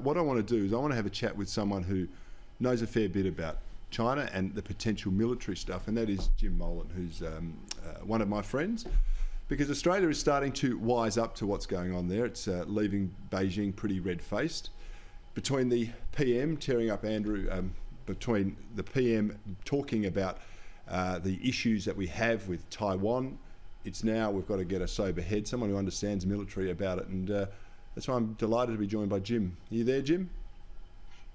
What I want to do is I want to have a chat with someone who knows a fair bit about China and the potential military stuff, and that is Jim Molan, who's one of my friends, because Australia is starting to wise up to what's going on there. It's leaving Beijing pretty red-faced. Between the PM tearing up Andrew, between the PM talking about the issues that we have with Taiwan, it's now we've got to get a sober head, someone who understands military about it, and that's why I'm delighted to be joined by Jim. Are you there, Jim?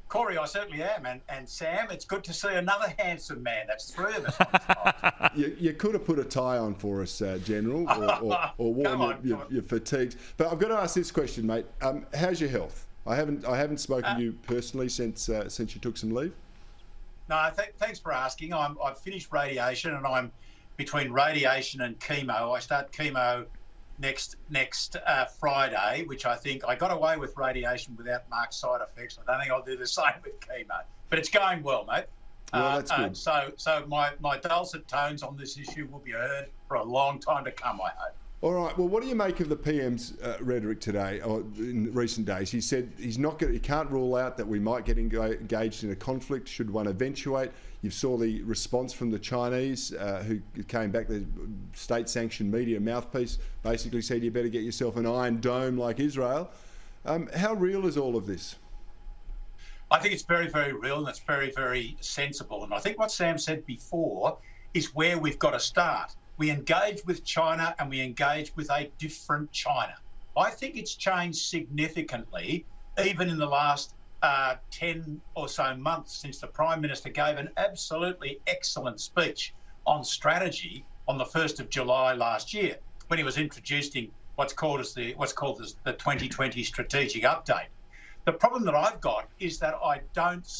Corey, I certainly am. And Sam, it's good to see another handsome man. That's three of us on this podcast. You could have put a tie on for us, General, or worn your fatigues. But I've got to ask this question, mate. How's your health? I haven't spoken to you personally since you took some leave. No, thanks for asking. I've finished radiation, and I'm between radiation and chemo. I start chemo next Friday, which I think I got away with radiation without marked side effects. I don't think I'll do the same with chemo, but it's going well, mate. Well, that's good. So my dulcet tones on this issue will be heard for a long time to come, I hope. All right. Well, what do you make of the PM's rhetoric today, or in recent days? He said he can't rule out that we might get engaged in a conflict should one eventuate. You saw the response from the Chinese, who came back. The state-sanctioned media mouthpiece basically said you better get yourself an iron dome like Israel. How real is all of this? I think it's very, very real, and it's very, very sensible. And I think what Sam said before is where we've got to start. We engage with China, and we engage with a different China. I think it's changed significantly, even in the last 10 or so months since the Prime Minister gave an absolutely excellent speech on strategy on the 1st of July last year, when he was introducing what's called the 2020 strategic update. The problem that I've got is that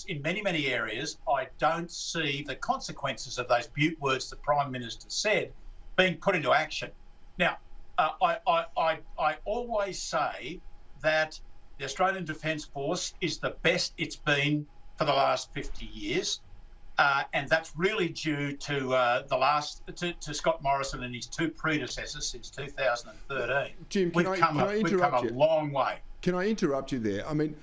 in many, many areas, I don't see the consequences of those butte words the Prime Minister said being put into action. Now, I always say that the Australian Defence Force is the best it's been for the last 50 years, and that's really due to to Scott Morrison and his two predecessors since 2013. Jim, we've come a long way. Can I interrupt you there? I mean,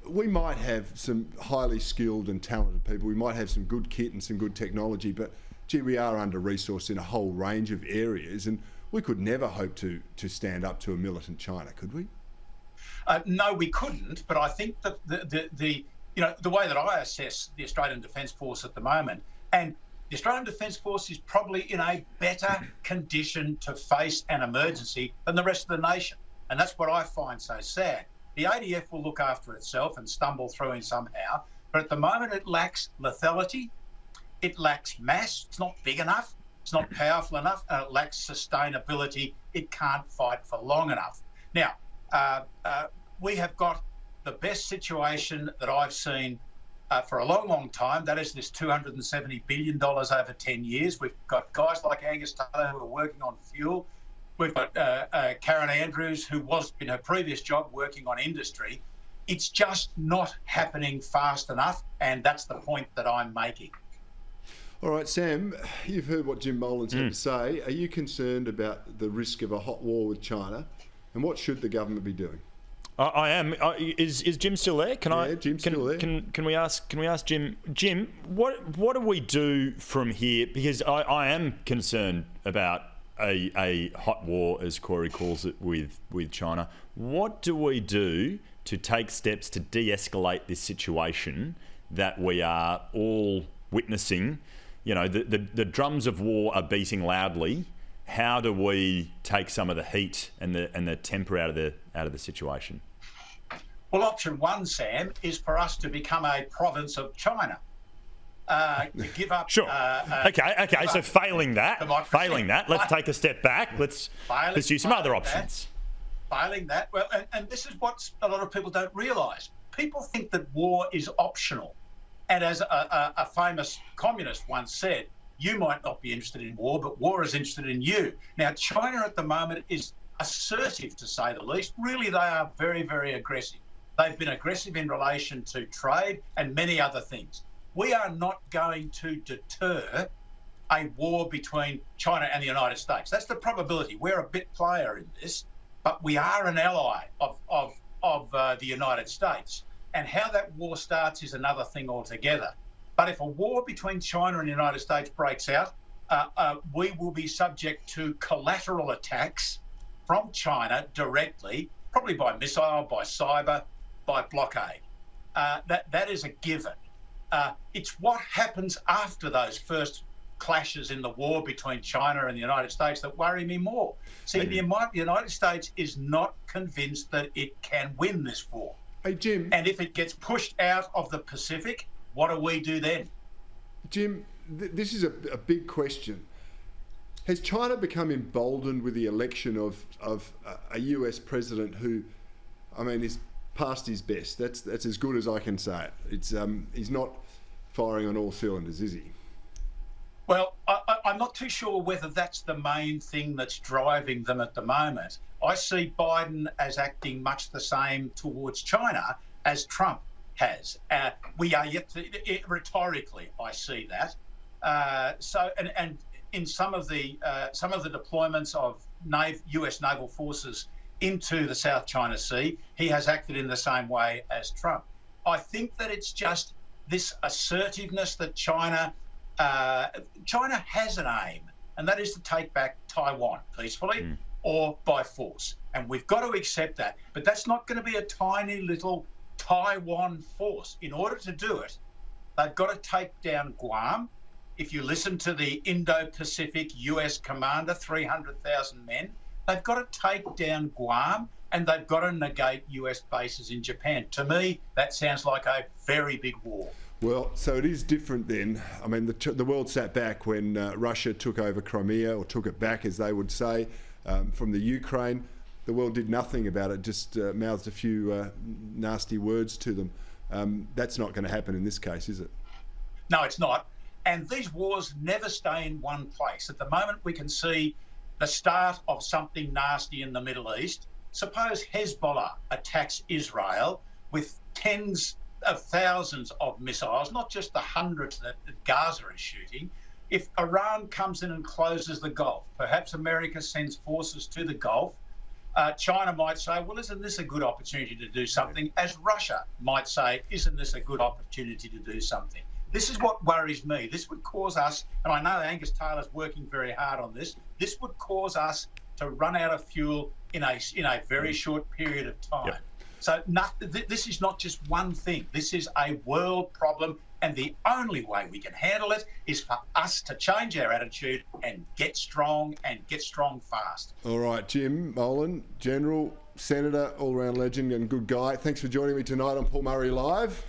we might have some highly skilled and talented people. We might have some good kit and some good technology, but gee, we are under-resourced in a whole range of areas, and we could never hope to stand up to a militant China, could we? No, we couldn't. But I think that the way that I assess the Australian Defence Force at the moment, and the Australian Defence Force is probably in a better condition to face an emergency than the rest of the nation. And that's what I find so sad. The ADF will look after itself and stumble through in somehow, but at the moment it lacks lethality, it lacks mass, it's not big enough, it's not powerful enough, and it lacks sustainability. It can't fight for long enough. Now, we have got the best situation that I've seen for a long, long time. That is this $270 billion over 10 years. We've got guys like Angus Taylor who are working on fuel. We've got Karen Andrews, who was in her previous job working on industry. It's just not happening fast enough, and that's the point that I'm making. All right, Sam, you've heard what Jim Molan's had to say. Are you concerned about the risk of a hot war with China, and what should the government be doing? I am. Is Jim still there? Jim's still there. Can we ask Jim? Jim, what do we do from here? Because I am concerned about a hot war, as Corey calls it, with China. What do we do to take steps to de-escalate this situation that we are all witnessing? You know, the drums of war are beating loudly. How do we take some of the heat and the temper out of the situation? Well, option one, Sam, is for us to become a province of China. To give up. Sure. Okay. So failing that, let's take a step back. Let's pursue some other options. Failing that, well, and this is what a lot of people don't realise. People think that war is optional, and as a famous communist once said, you might not be interested in war, but war is interested in you. Now, China at the moment is assertive, to say the least. Really, they are very, very aggressive. They've been aggressive in relation to trade and many other things. We are not going to deter a war between China and the United States. That's the probability. We're a bit player in this, but we are an ally of the United States. And how that war starts is another thing altogether. But if a war between China and the United States breaks out, we will be subject to collateral attacks from China directly, probably by missile, by cyber, by blockade. That is a given. It's what happens after those first clashes in the war between China and the United States that worry me more. See, the United States is not convinced that it can win this war. Hey, Jim. And if it gets pushed out of the Pacific, what do we do then? Jim, this is a big question. Has China become emboldened with the election of a US president who, I mean, is past his best? That's as good as I can say it. It's he's not firing on all cylinders, is he? Well, I'm not too sure whether that's the main thing that's driving them at the moment. I see Biden as acting much the same towards China as Trump has. We are yet to, rhetorically, I see that. And in some of the deployments of US naval forces into the South China Sea, he has acted in the same way as Trump. I think that it's just this assertiveness that China has an aim, and that is to take back Taiwan peacefully or by force. And we've got to accept that. But that's not going to be a tiny little Taiwan force. In order to do it, they've got to take down Guam. If you listen to the Indo-Pacific US commander, 300,000 men, they've got to take down Guam and they've got to negate US bases in Japan. To me, that sounds like a very big war. Well, so it is different then. I mean, the world sat back when Russia took over Crimea, or took it back, as they would say, from the Ukraine. The world did nothing about it, just mouthed a few nasty words to them. That's not going to happen in this case, is it? No, it's not. And these wars never stay in one place. At the moment, we can see the start of something nasty in the Middle East. Suppose Hezbollah attacks Israel with tens of thousands of missiles, not just the hundreds that Gaza is shooting. If Iran comes in and closes the Gulf, perhaps America sends forces to the Gulf, China might say, well, isn't this a good opportunity to do something? As Russia might say, isn't this a good opportunity to do something? This is what worries me. This would cause us, and I know Angus Taylor's working very hard on this, this would cause us to run out of fuel in a very short period of time. Yep. So this is not just one thing. This is a world problem, and the only way we can handle it is for us to change our attitude and get strong fast. All right, Jim Molan, General, Senator, all-round legend and good guy. Thanks for joining me tonight on Paul Murray Live.